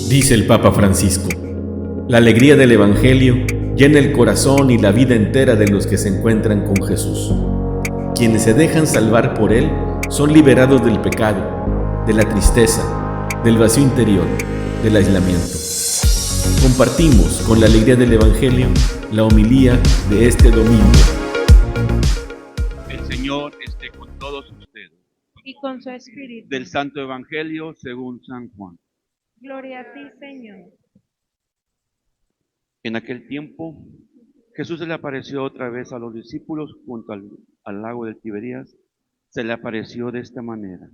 Dice el Papa Francisco: la alegría del Evangelio llena el corazón y la vida entera de los que se encuentran con Jesús. Quienes se dejan salvar por Él son liberados del pecado, de la tristeza, del vacío interior, del aislamiento. Compartimos con la alegría del Evangelio la homilía de este domingo. El Señor esté con todos ustedes. Y con su espíritu. Del Santo Evangelio según San Juan. Gloria a ti, Señor. En aquel tiempo, Jesús se le apareció otra vez a los discípulos junto al lago de Tiberías. Se le apareció de esta manera.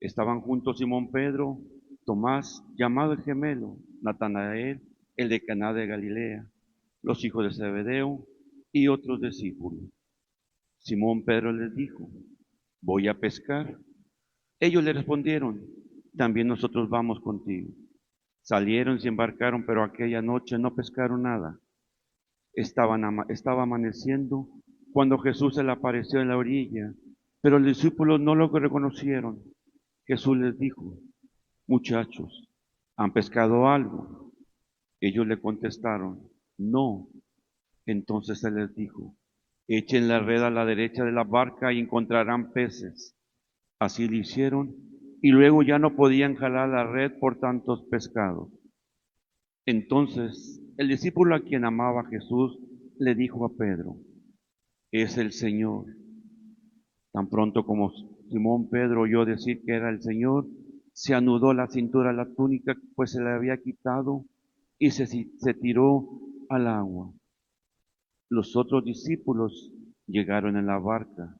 Estaban juntos Simón Pedro, Tomás, llamado el gemelo, Natanael, el de Caná de Galilea, los hijos de Zebedeo y otros discípulos. Simón Pedro les dijo: voy a pescar. Ellos le respondieron: también nosotros vamos contigo. Salieron y se embarcaron, pero aquella noche no pescaron nada. Estaba amaneciendo cuando Jesús se le apareció en la orilla, pero los discípulos no lo reconocieron. Jesús les dijo: muchachos, ¿han pescado algo? Ellos le contestaron: no. Entonces él les dijo: echen la red a la derecha de la barca y encontrarán peces. Así lo hicieron, y luego ya no podían jalar la red por tantos pescados. Entonces el discípulo a quien amaba Jesús le dijo a Pedro: es el Señor. Tan pronto como Simón Pedro oyó decir que era el Señor, se anudó la cintura de la túnica, pues se le había quitado, y se tiró al agua. Los otros discípulos llegaron en la barca,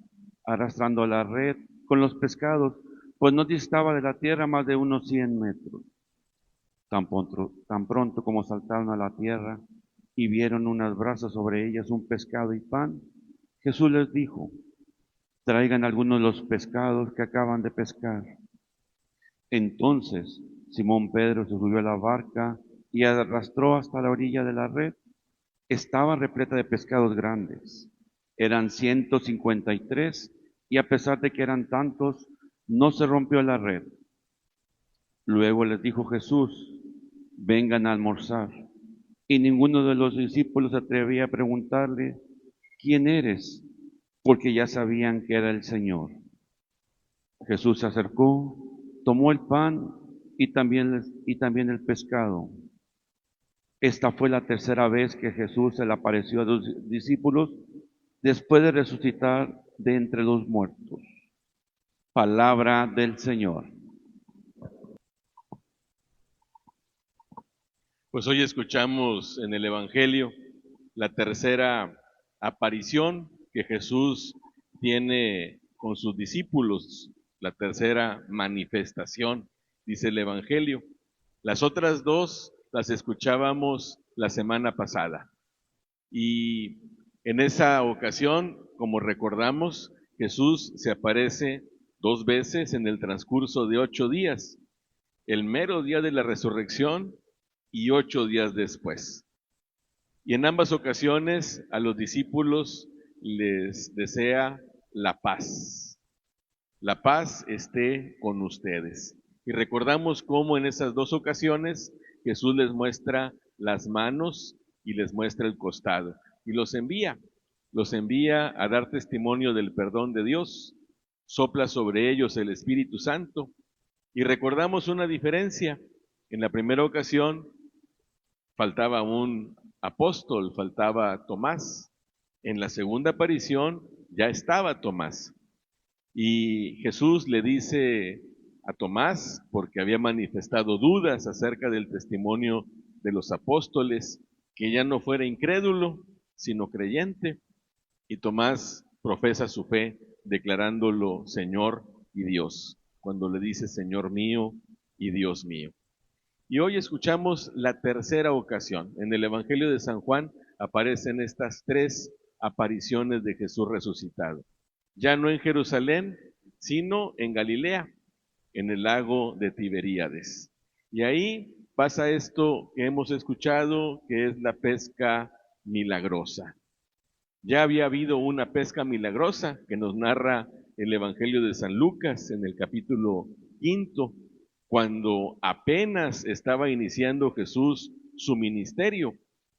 arrastrando la red con los pescados, pues no distaba de la tierra más de unos 100 metros. Tan pronto como saltaron a la tierra y vieron unas brasas sobre ellas, un pescado y pan, Jesús les dijo: traigan algunos de los pescados que acaban de pescar. Entonces Simón Pedro se subió a la barca y arrastró hasta la orilla de la red. Estaba repleta de pescados grandes. Eran 153, y a pesar de que eran tantos, no se rompió la red. Luego les dijo Jesús: vengan a almorzar. Y ninguno de los discípulos se atrevía a preguntarle: ¿quién eres? Porque ya sabían que era el Señor. Jesús se acercó, tomó el pan y también el pescado. Esta fue la tercera vez que Jesús se le apareció a los discípulos después de resucitar de entre los muertos. Palabra del Señor. Pues hoy escuchamos en el Evangelio la tercera aparición que Jesús tiene con sus discípulos, la tercera manifestación, dice el Evangelio. Las otras dos las escuchábamos la semana pasada. Y en esa ocasión, como recordamos, Jesús se aparece 2 veces en el transcurso de 8 días, el mero día de la resurrección y 8 días después. Y en ambas ocasiones a los discípulos les desea la paz. La paz esté con ustedes. Y recordamos cómo en esas 2 ocasiones Jesús les muestra las manos y les muestra el costado. Y los envía a dar testimonio del perdón de Dios. Sopla sobre ellos el Espíritu Santo. Y recordamos una diferencia. En la primera ocasión faltaba un apóstol, faltaba Tomás. En la segunda aparición ya estaba Tomás. Y Jesús le dice a Tomás, porque había manifestado dudas acerca del testimonio de los apóstoles, que ya no fuera incrédulo, sino creyente. Y Tomás profesa su fe declarándolo Señor y Dios, cuando le dice Señor mío y Dios mío. Y hoy escuchamos la tercera ocasión. En el Evangelio de San Juan aparecen estas 3 apariciones de Jesús resucitado. Ya no en Jerusalén, sino en Galilea, en el lago de Tiberíades. Y ahí pasa esto que hemos escuchado, que es la pesca milagrosa. Ya había habido una pesca milagrosa que nos narra el Evangelio de San Lucas en el capítulo 5, cuando apenas estaba iniciando Jesús su ministerio,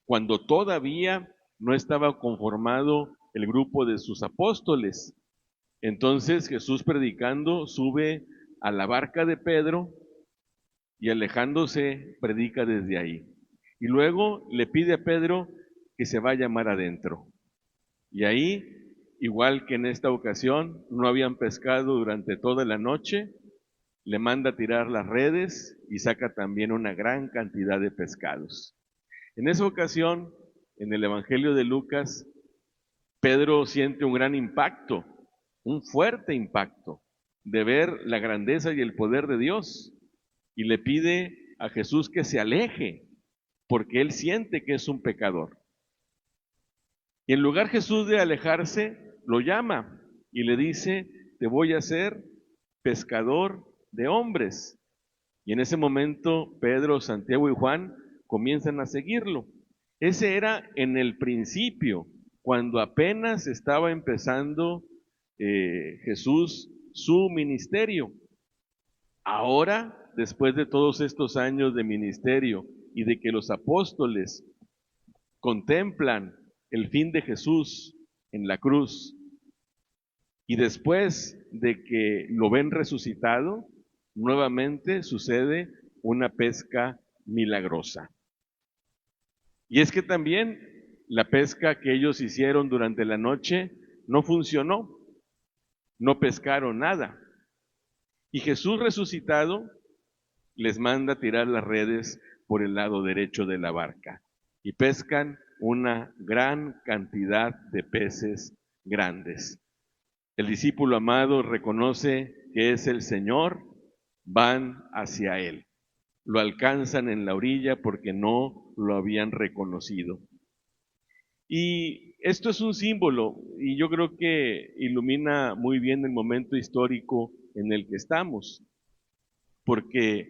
cuando todavía no estaba conformado el grupo de sus apóstoles. Entonces Jesús, predicando, sube a la barca de Pedro y, alejándose, predica desde ahí. Y luego le pide a Pedro que se vaya mar adentro. Y ahí, igual que en esta ocasión, no habían pescado durante toda la noche, le manda a tirar las redes y saca también una gran cantidad de pescados. En esa ocasión, en el Evangelio de Lucas, Pedro siente un gran impacto, un fuerte impacto, de ver la grandeza y el poder de Dios, y le pide a Jesús que se aleje, porque él siente que es un pecador. Y en lugar Jesús de alejarse, lo llama y le dice: te voy a hacer pescador de hombres. Y en ese momento Pedro, Santiago y Juan comienzan a seguirlo. Ese era en el principio, cuando apenas estaba empezando Jesús su ministerio. Ahora, después de todos estos años de ministerio y de que los apóstoles contemplan el fin de Jesús en la cruz, y después de que lo ven resucitado, nuevamente sucede una pesca milagrosa. Y es que también la pesca que ellos hicieron durante la noche no funcionó, no pescaron nada. Y Jesús resucitado les manda tirar las redes por el lado derecho de la barca y pescan una gran cantidad de peces grandes. El discípulo amado reconoce que es el Señor, van hacia Él. Lo alcanzan en la orilla porque no lo habían reconocido. Y esto es un símbolo, y yo creo que ilumina muy bien el momento histórico en el que estamos, porque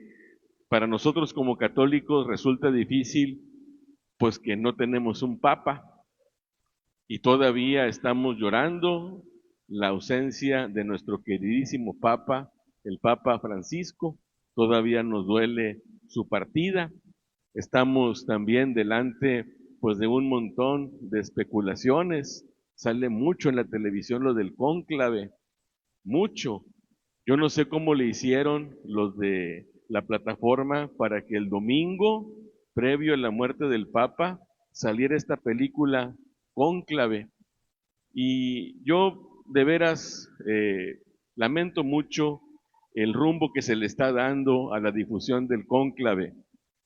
para nosotros como católicos resulta difícil, pues que no tenemos un papa, y todavía estamos llorando la ausencia de nuestro queridísimo Papa, el Papa Francisco. Todavía nos duele su partida. Estamos también delante, pues, de un montón de especulaciones. Sale mucho en la televisión lo del cónclave, mucho. Yo no sé cómo le hicieron los de la plataforma para que el domingo, previo a la muerte del Papa, saliera esta película Cónclave. Y yo de veras lamento mucho el rumbo que se le está dando a la difusión del cónclave,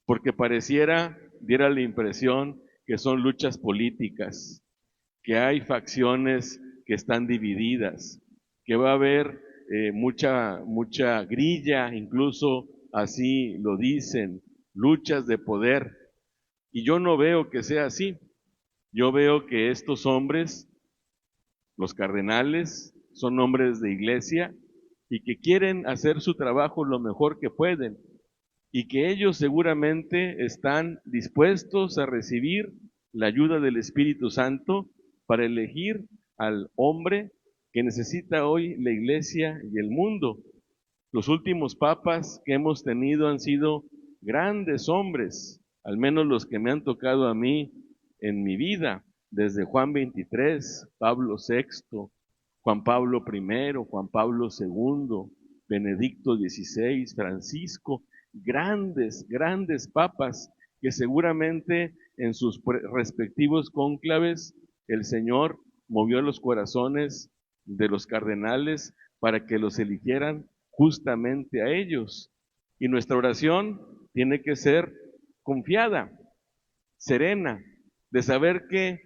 porque diera la impresión que son luchas políticas, que hay facciones que están divididas, que va a haber mucha grilla, incluso así lo dicen, luchas de poder. Y yo no veo que sea así. Yo veo que estos hombres, los cardenales, son hombres de iglesia y que quieren hacer su trabajo lo mejor que pueden, y que ellos seguramente están dispuestos a recibir la ayuda del Espíritu Santo para elegir al hombre que necesita hoy la iglesia y el mundo. Los últimos papas que hemos tenido han sido grandes hombres, al menos los que me han tocado a mí en mi vida, desde Juan XXIII, Pablo VI, Juan Pablo I, Juan Pablo II, Benedicto XVI, Francisco, grandes papas que seguramente en sus respectivos cónclaves el Señor movió los corazones de los cardenales para que los eligieran justamente a ellos. Y nuestra oración tiene que ser confiada, serena, de saber que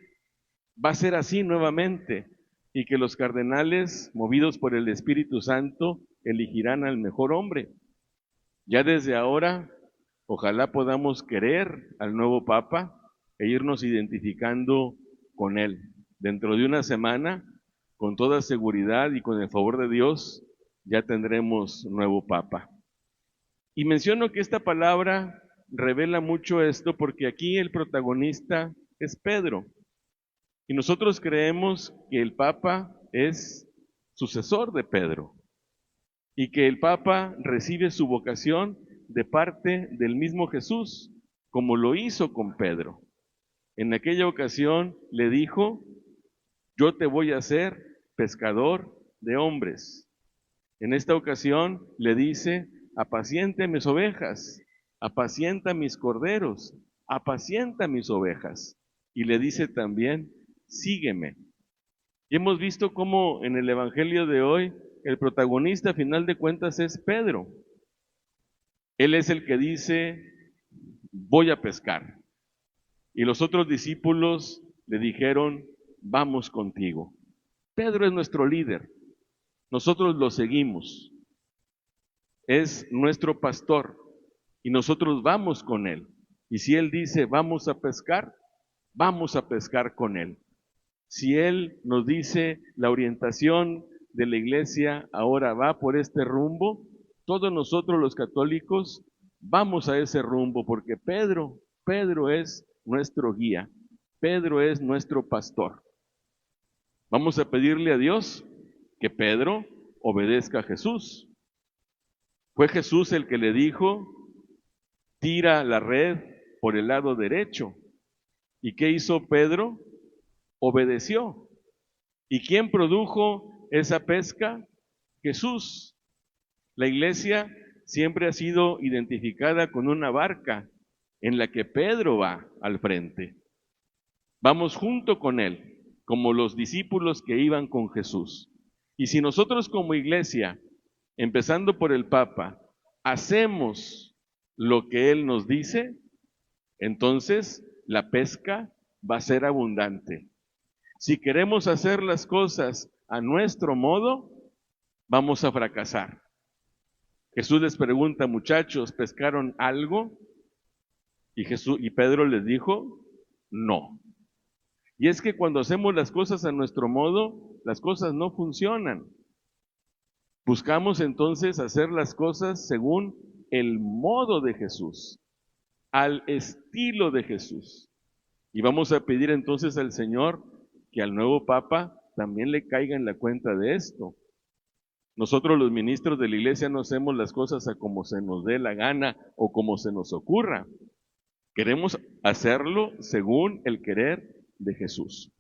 va a ser así nuevamente y que los cardenales, movidos por el Espíritu Santo, elegirán al mejor hombre. Ya desde ahora, ojalá podamos querer al nuevo Papa e irnos identificando con él. Dentro de una semana, con toda seguridad y con el favor de Dios, ya tendremos nuevo Papa. Y menciono que esta palabra revela mucho esto porque aquí el protagonista es Pedro. Y nosotros creemos que el Papa es sucesor de Pedro. y que el Papa recibe su vocación de parte del mismo Jesús, como lo hizo con Pedro. En aquella ocasión le dijo: yo te voy a hacer pescador de hombres. En esta ocasión le dice: apacienta mis ovejas, apacienta mis corderos, apacienta mis ovejas. Y le dice también: sígueme. Y hemos visto cómo en el Evangelio de hoy el protagonista a final de cuentas es Pedro. Él es el que dice: voy a pescar. Y los otros discípulos le dijeron: vamos contigo. Pedro es nuestro líder. Nosotros lo seguimos. Es nuestro pastor y nosotros vamos con él. Y si él dice vamos a pescar con él. Si él nos dice la orientación de la iglesia ahora va por este rumbo, todos nosotros los católicos vamos a ese rumbo, porque Pedro es nuestro guía, Pedro es nuestro pastor. Vamos a pedirle a Dios que Pedro obedezca a Jesús. Fue Jesús el que le dijo: tira la red por el lado derecho. ¿Y qué hizo Pedro? Obedeció. ¿Y quién produjo esa pesca? Jesús. La iglesia siempre ha sido identificada con una barca en la que Pedro va al frente. Vamos junto con él, como los discípulos que iban con Jesús. Y si nosotros como iglesia, empezando por el Papa, hacemos lo que él nos dice, entonces la pesca va a ser abundante. Si queremos hacer las cosas a nuestro modo, vamos a fracasar. Jesús les pregunta: muchachos, ¿pescaron algo? Y Pedro les dijo: no. Y es que cuando hacemos las cosas a nuestro modo, las cosas no funcionan. Buscamos entonces hacer las cosas según el modo de Jesús, al estilo de Jesús. Y vamos a pedir entonces al Señor que al nuevo Papa también le caiga en la cuenta de esto. Nosotros los ministros de la iglesia no hacemos las cosas a como se nos dé la gana o como se nos ocurra. Queremos hacerlo según el querer de Jesús.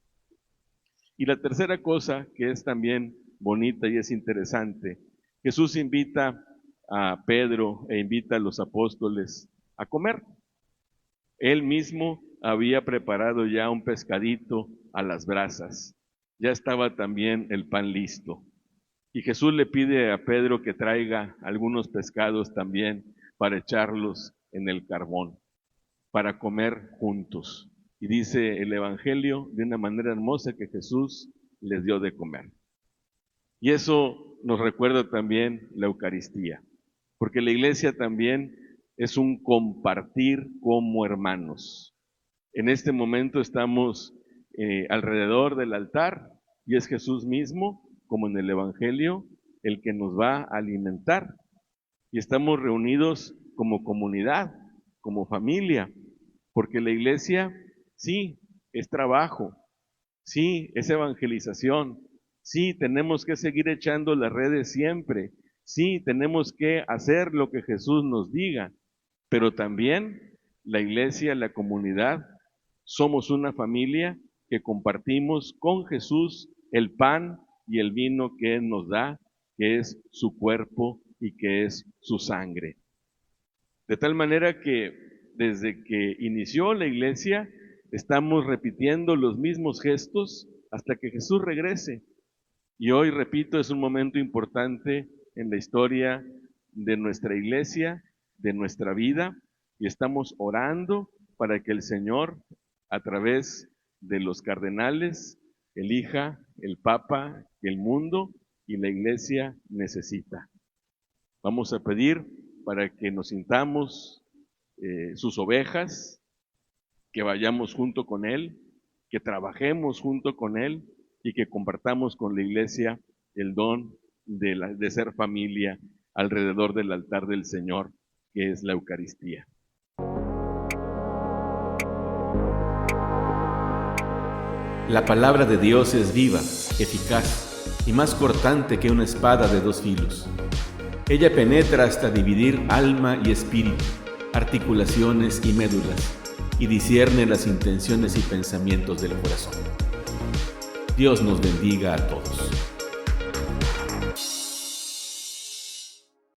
Y la tercera cosa que es también bonita y es interesante, Jesús invita a Pedro e invita a los apóstoles a comer. Él mismo había preparado ya un pescadito a las brasas. Ya estaba también el pan listo. Y Jesús le pide a Pedro que traiga algunos pescados también para echarlos en el carbón, para comer juntos. Y dice el Evangelio de una manera hermosa que Jesús les dio de comer. Y eso nos recuerda también la Eucaristía, porque la iglesia también es un compartir como hermanos. En este momento estamos alrededor del altar y es Jesús mismo, como en el Evangelio, el que nos va a alimentar. Y estamos reunidos como comunidad, como familia, porque la iglesia sí es trabajo, sí es evangelización, sí tenemos que seguir echando las redes siempre, sí tenemos que hacer lo que Jesús nos diga, pero también la iglesia, la comunidad, somos una familia que compartimos con Jesús el pan y el vino que Él nos da, que es su cuerpo y que es su sangre. De tal manera que desde que inició la iglesia, estamos repitiendo los mismos gestos hasta que Jesús regrese. Y hoy, repito, es un momento importante en la historia de nuestra iglesia, de nuestra vida, y estamos orando para que el Señor, a través de los cardenales, elija el Papa que el mundo y la iglesia necesita. Vamos a pedir para que nos sintamos sus ovejas, que vayamos junto con Él, que trabajemos junto con Él y que compartamos con la iglesia el don de ser familia alrededor del altar del Señor, que es la Eucaristía. La palabra de Dios es viva, eficaz y más cortante que una espada de dos filos. Ella penetra hasta dividir alma y espíritu, articulaciones y médulas, y discierne las intenciones y pensamientos del corazón. Dios nos bendiga a todos.